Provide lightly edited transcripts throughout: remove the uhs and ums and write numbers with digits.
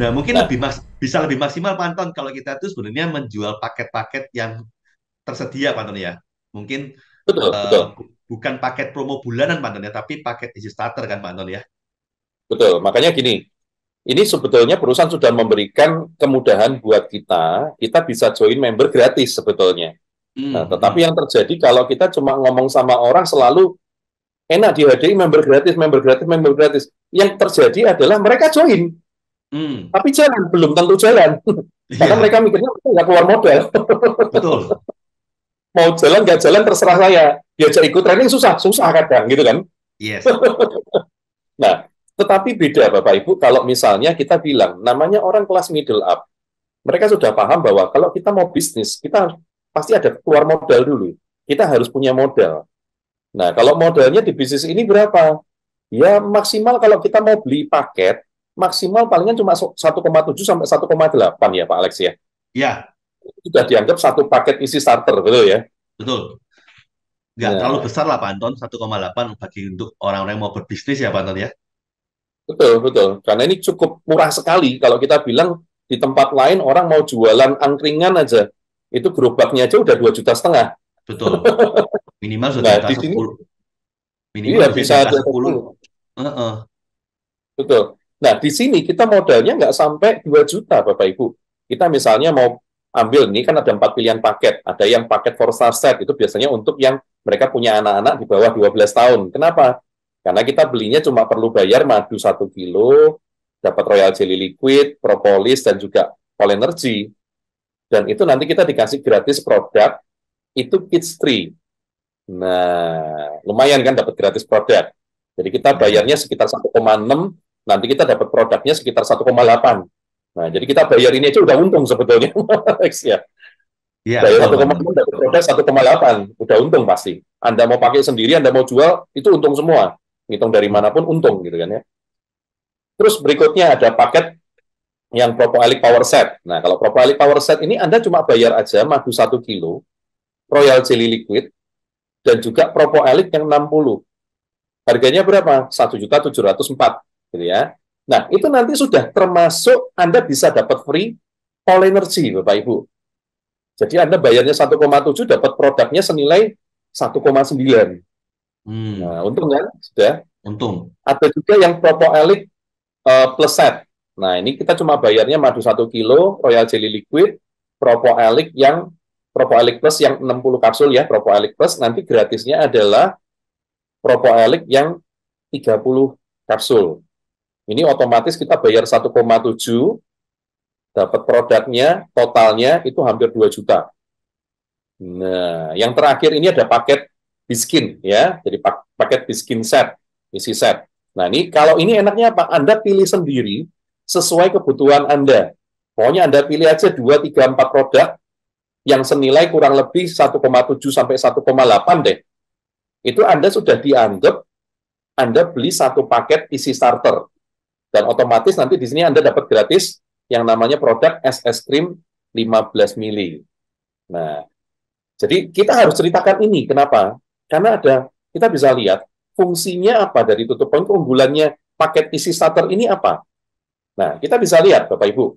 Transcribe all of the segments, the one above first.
Nah, mungkin Nah, bisa lebih maksimal Pak Anton kalau kita tuh sebenarnya menjual paket-paket yang tersedia Pak Anton ya. Mungkin betul, betul. bukan paket promo bulanan Pak Anton ya, tapi paket easy starter kan Pak Anton ya. Betul, makanya gini, ini sebetulnya perusahaan sudah memberikan kemudahan buat kita bisa join member gratis sebetulnya. Nah, Hmm, tetapi hmm, yang terjadi kalau kita cuma ngomong sama orang selalu enak dihadiri member gratis, member gratis, member gratis. Yang terjadi adalah mereka join, hmm. tapi jalan belum tentu jalan, karena mereka Iya, mikirnya nggak keluar modal. betul. Mau jalan nggak jalan terserah saya. Diajak ikut training susah, susah kadang gitu kan. Yes. Nah, tetapi beda Bapak Ibu kalau misalnya kita bilang namanya orang kelas middle up, mereka sudah paham bahwa kalau kita mau bisnis, kita pasti ada keluar modal dulu. Kita harus punya modal. Nah, kalau modalnya di bisnis ini berapa? Ya maksimal kalau kita mau beli paket, maksimal palingan cuma 1,7 sampai 1,8 ya Pak Alex ya. Ya, Sudah dianggap satu paket isi starter, betul ya? betul. Nggak terlalu Nah, besar lah Pak Anton, 1,8 bagi untuk orang-orang yang mau berbisnis ya Pak Anton ya. betul, betul. Karena ini cukup murah sekali. Kalau kita bilang di tempat lain orang mau jualan angkringan aja, itu gerobaknya aja udah 2,5 juta. Betul. Minimal sudah di Nah, di atas sini 10. Minimal iya biasanya bisa di di atas atas 10. 10. Heeh. Betul. Nah, di sini kita modalnya nggak sampai 2 juta, Bapak Ibu. Kita misalnya mau ambil, ini kan ada 4 pilihan paket. Ada yang paket for start set, itu biasanya untuk yang mereka punya anak-anak di bawah 12 tahun. Kenapa? Karena kita belinya cuma perlu bayar madu 1 kilo, dapat royal jelly liquid, propolis, dan juga Polenergy. Dan itu nanti kita dikasih gratis produk, itu kids free. Nah, lumayan kan dapat gratis produk. Jadi kita Ya, bayarnya ya. sekitar 1,6, nanti kita dapat produknya sekitar 1,8. Nah, jadi kita bayar ini aja udah untung sebetulnya. Alex, ya. Iya, Bayar betul Pak Anton. 1,6 dapat produk 1,8, udah untung pasti. Anda mau pakai sendiri, Anda mau jual, itu untung semua. Hitung dari Hmm. manapun untung gitu kan ya. Terus berikutnya ada paket yang Propoalic Power Set. Nah, kalau Propoalic Power Set ini Anda cuma bayar aja madu 1 kilo, Royal Jelly Liquid, dan juga Propoalic yang 60. Harganya berapa? 1.704 gitu ya. Nah, itu nanti sudah termasuk Anda bisa dapat free All Energy, Bapak Ibu. Jadi Anda bayarnya 1,7 dapat produknya senilai 1,9. Hmm. Nah, untung kan? Sudah. Untung. Ada juga yang Propoelic plus set. Nah, ini kita cuma bayarnya madu 1 kilo, Royal Jelly Liquid, Propoelic yang Propoelic Plus yang 60 kapsul ya, Propoelic Plus. Nanti gratisnya adalah Propoelic yang 30 kapsul. Ini otomatis kita bayar 1,7, dapat produknya, totalnya itu hampir 2 juta. Nah, yang terakhir ini ada paket biskin ya, jadi paket biskin set, isi set. Nah, ini kalau ini enaknya apa? Anda pilih sendiri sesuai kebutuhan Anda. Pokoknya Anda pilih aja 2, 3, 4 produk yang senilai kurang lebih 1,7 sampai 1,8 deh. Itu Anda sudah dianggap Anda beli satu paket isi starter. Dan otomatis nanti di sini Anda dapat gratis yang namanya produk es krim 15 mili. Nah, jadi kita harus ceritakan ini. Kenapa? Karena kita bisa lihat fungsinya apa dari tutup poin, keunggulannya paket isi starter ini apa. Nah, kita bisa lihat Bapak Ibu.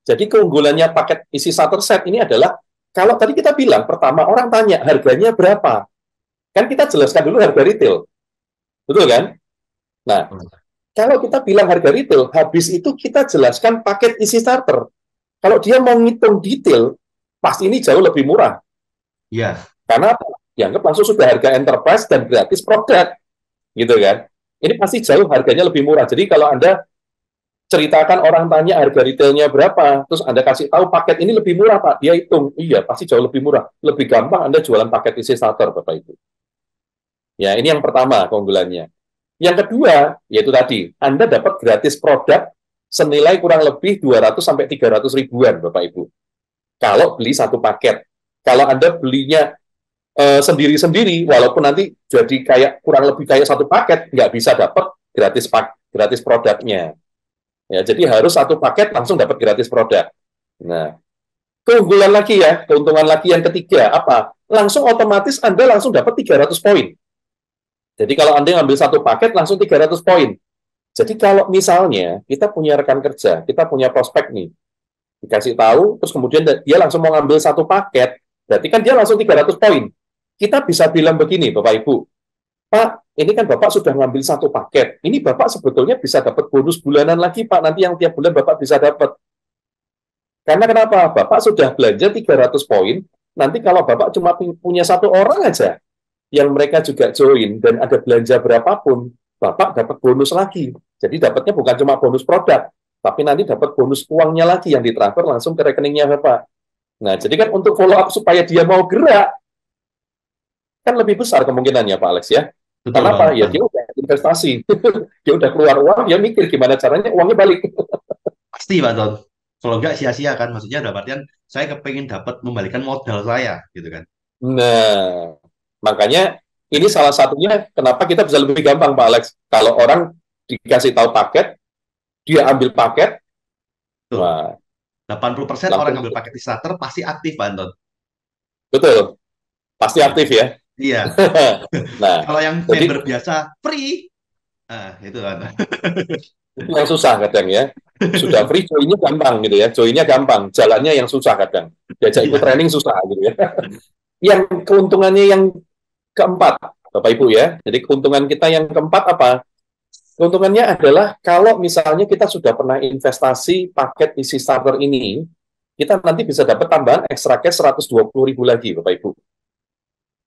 Jadi keunggulannya paket isi starter set ini adalah kalau tadi kita bilang pertama orang tanya harganya berapa. Kan kita jelaskan dulu harga retail. Betul kan? Nah, kalau kita bilang harga retail, habis itu kita jelaskan paket isi starter. Kalau dia mau ngitung detail, pasti ini jauh lebih murah. Ya, Karena dianggap langsung sudah harga enterprise dan gratis produk. Gitu kan. Ini pasti jauh harganya lebih murah. Jadi kalau Anda ceritakan orang tanya harga retailnya berapa, terus Anda kasih tahu paket ini lebih murah Pak, dia hitung, iya pasti jauh lebih murah. Lebih gampang Anda jualan paket isi starter Bapak Ibu. Ya, ini yang pertama keunggulannya. Yang kedua, yaitu tadi, Anda dapat gratis produk senilai kurang lebih 200 sampai 300 ribuan, Bapak Ibu. Kalau beli satu paket. Kalau Anda belinya sendiri-sendiri, walaupun nanti jadi kayak kurang lebih kayak satu paket, nggak bisa dapat gratis produknya. Ya, jadi harus satu paket langsung dapat gratis produk. Nah, keunggulan lagi ya, keuntungan lagi yang ketiga apa? Langsung otomatis Anda langsung dapat 300 poin. Jadi kalau Anda ngambil satu paket langsung 300 poin. Jadi kalau misalnya kita punya rekan kerja, kita punya prospek nih, dikasih tahu, terus kemudian dia langsung mau ngambil satu paket, berarti kan dia langsung 300 poin. Kita bisa bilang begini, Bapak Ibu, Pak, ini kan Bapak sudah ngambil satu paket, ini Bapak sebetulnya bisa dapat bonus bulanan lagi, Pak, nanti yang tiap bulan Bapak bisa dapat. Karena kenapa? Bapak sudah belanja 300 poin, nanti kalau Bapak cuma punya satu orang aja, yang mereka juga join, dan ada belanja berapapun, Bapak dapat bonus lagi. Jadi dapatnya bukan cuma bonus produk, tapi nanti dapat bonus uangnya lagi yang ditransfer langsung ke rekeningnya Bapak. Nah, jadi kan untuk follow up supaya dia mau gerak, kan lebih besar kemungkinannya Pak Alex ya. Betul Kenapa? banget, Ya Bang. dia udah investasi. Dia udah keluar uang, dia mikir gimana caranya uangnya balik. Pasti, Pak Anton. Kalau nggak sia-sia kan, maksudnya dalam artian saya kepengen dapat membalikan modal saya, gitu kan. Nah, makanya ini salah satunya kenapa kita bisa lebih gampang Pak Alex. Kalau orang dikasih tahu paket, dia ambil paket, Tuh, wah 80% orang langsung ngambil paket di starter pasti aktif, Pak Anton. betul, pasti aktif ya. Iya. Nah, Kalau yang jadi member biasa free, itu kan. itu yang susah kadang ya. Sudah free joinnya gampang gitu ya, joinnya gampang, jalannya yang susah kadang. Diajak ikut Iya. training susah gitu ya. Yang keuntungannya yang keempat, Bapak Ibu ya. Jadi keuntungan kita yang keempat apa? Keuntungannya adalah kalau misalnya kita sudah pernah investasi paket isi starter ini, kita nanti bisa dapat tambahan extra cash 120.000 lagi, Bapak Ibu.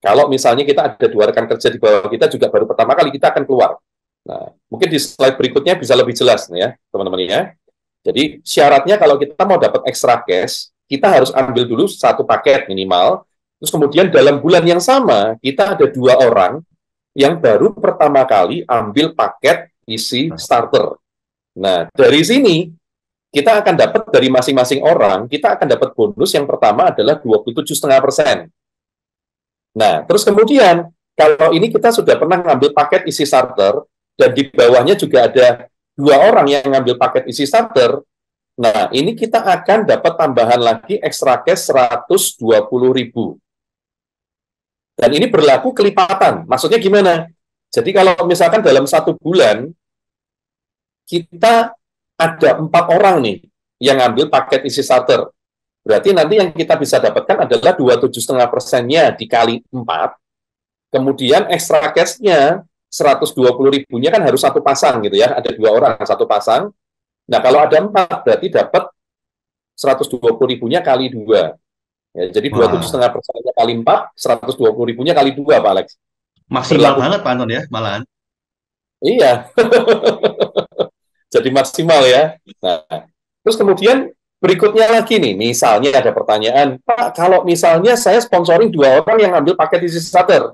Kalau misalnya kita ada dua rekan kerja di bawah kita juga baru pertama kali kita akan keluar. Nah, mungkin di slide berikutnya bisa lebih jelas nih ya, teman-teman ya. Jadi syaratnya kalau kita mau dapat extra cash, kita harus ambil dulu satu paket minimal. Terus kemudian dalam bulan yang sama, kita ada dua orang yang baru pertama kali ambil paket isi starter. Nah, dari sini kita akan dapat dari masing-masing orang, kita akan dapat bonus yang pertama adalah 27,5%. Nah, terus kemudian kalau ini kita sudah pernah ngambil paket isi starter dan di bawahnya juga ada dua orang yang ngambil paket isi starter, nah ini kita akan dapat tambahan lagi extra cash 120.000. Dan ini berlaku kelipatan. Maksudnya gimana? Jadi kalau misalkan dalam satu bulan kita ada 4 orang nih yang ngambil paket isi starter, berarti nanti yang kita bisa dapatkan adalah 27,5%-nya dikali 4, kemudian extra cash-nya 120.000-nya kan harus satu pasang gitu ya, ada dua orang satu pasang. Nah kalau ada 4 berarti dapat 120.000-nya kali 2. Ya, jadi Wah, 27,5%-nya kali 4, 120.000-nya kali 2, Pak Alex. maksimal Berlaku. banget, Pak Anton ya, malahan. Iya, jadi maksimal ya. Nah, terus kemudian berikutnya lagi nih, misalnya ada pertanyaan, Pak, kalau misalnya saya sponsoring dua orang yang ambil paket isi starter,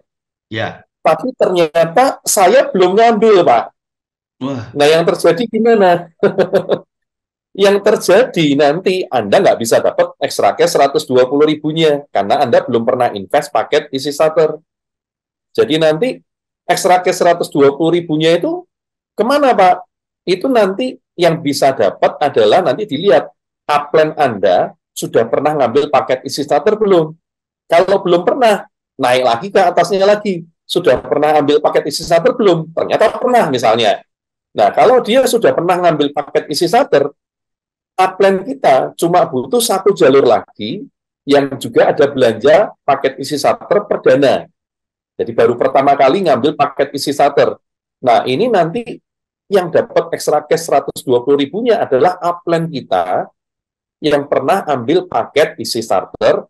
Ya. tapi ternyata saya belum ngambil, Pak. Wah, Nah, yang terjadi gimana? Yang terjadi nanti Anda nggak bisa dapat extra cash 120.000-nya, karena Anda belum pernah invest paket isi starter. Jadi nanti extra cash 120.000-nya itu kemana, Pak? Itu nanti yang bisa dapat adalah nanti dilihat upline Anda sudah pernah ngambil paket isi starter belum. Kalau belum pernah, naik lagi ke atasnya lagi. Sudah pernah ambil paket isi starter belum? Ternyata pernah misalnya. Nah, kalau dia sudah pernah ngambil paket isi starter, upline kita cuma butuh satu jalur lagi yang juga ada belanja paket isi starter perdana. Jadi baru pertama kali ngambil paket isi starter. Nah, ini nanti yang dapat extra cash 120.000-nya adalah upline kita yang pernah ambil paket isi starter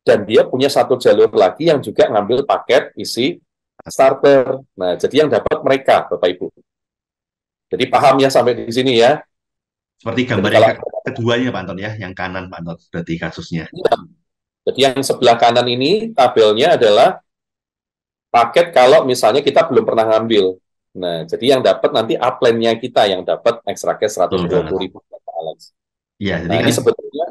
dan dia punya satu jalur lagi yang juga ngambil paket isi starter. Nah, jadi yang dapat mereka, Bapak Ibu. Jadi paham ya sampai di sini ya. seperti Jadi gambar yang kalau keduanya, Pak Anton ya, yang kanan, Pak Anton, berarti kasusnya. ya, jadi yang sebelah kanan ini tabelnya adalah paket kalau misalnya kita belum pernah ngambil. Nah, jadi yang dapat nanti upline-nya kita yang dapat extra cash Betul banget. 120.000 Alex. Iya, jadi Nah, ini kan sebetulnya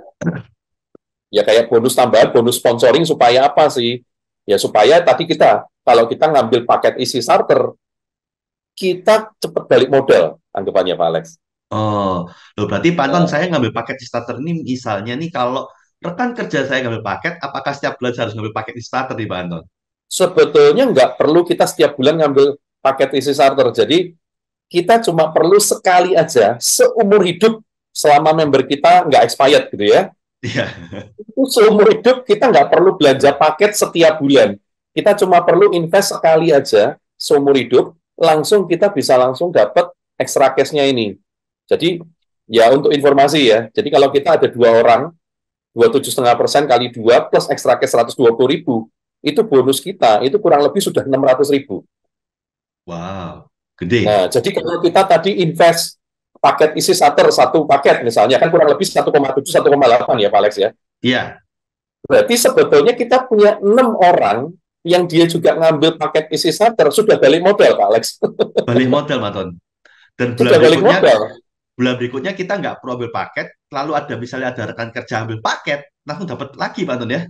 ya kayak bonus tambahan, bonus sponsoring supaya apa sih? Ya supaya tadi kita, kalau kita ngambil paket isi starter, kita cepat balik modal, anggapannya Pak Alex. oh, loh berarti Pak Anton Nah, saya ngambil paket di starter ini misalnya nih kalau rekan kerja saya ngambil paket, apakah setiap bulan saya harus ngambil paket di starter di Pak Anton? sebetulnya nggak perlu kita setiap bulan ngambil paket isi starter. Jadi, kita cuma perlu sekali aja seumur hidup selama member kita nggak expired gitu ya. Iya. Itu seumur hidup kita nggak perlu belanja paket setiap bulan. Kita cuma perlu invest sekali aja seumur hidup, langsung kita bisa langsung dapat extra cash-nya ini. Jadi ya untuk informasi ya, jadi kalau kita ada 2 orang, 27,5% kali 2 plus extra cash 120.000, itu bonus kita, itu kurang lebih sudah 600.000. Wow, gede. Nah, jadi kalau kita tadi invest paket isi starter satu paket misalnya, kan kurang lebih 1,7, 1,8 ya Pak Alex ya. Iya, Berarti sebetulnya kita punya 6 orang yang dia juga ngambil paket isi starter, sudah balik modal Pak Alex. balik modal, Maton. Dan Sudah balik modal. bulan berikutnya kita nggak perlu ambil paket, lalu ada misalnya ada rekan kerja ambil paket, langsung dapat lagi, Maton ya.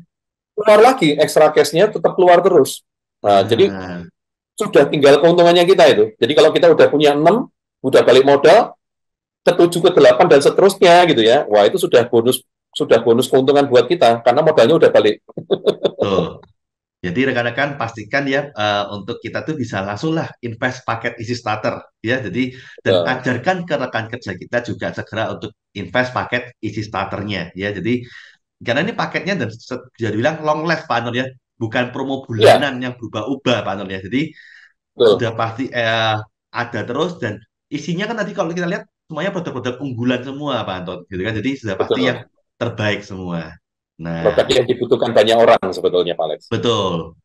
Keluar lagi, extra cash-nya tetap keluar terus. Nah, jadi Ah, sudah tinggal keuntungannya kita itu. Jadi kalau kita udah punya 6, udah balik modal, ke 7, ke 8, dan seterusnya gitu ya. Wah, itu sudah bonus keuntungan buat kita, karena modalnya udah balik. tuh. Jadi rekan-rekan pastikan ya untuk kita tuh bisa langsung lah invest paket isi starter ya. Jadi dan Nah, ajarkan ke rekan kerja kita juga segera untuk invest paket isi starternya ya. Jadi karena ini paketnya dan bisa dibilang long last Pak Anton ya, bukan promo iya, bulanan yang berubah-ubah Pak Anton ya. Jadi betul, sudah pasti ada terus dan isinya kan tadi kalau kita lihat semuanya produk-produk unggulan semua Pak Anton gitu kan. Jadi sudah pasti yang betul. terbaik semua. Produk Nah, yang dibutuhkan banyak orang sebetulnya, Pak Alex. betul.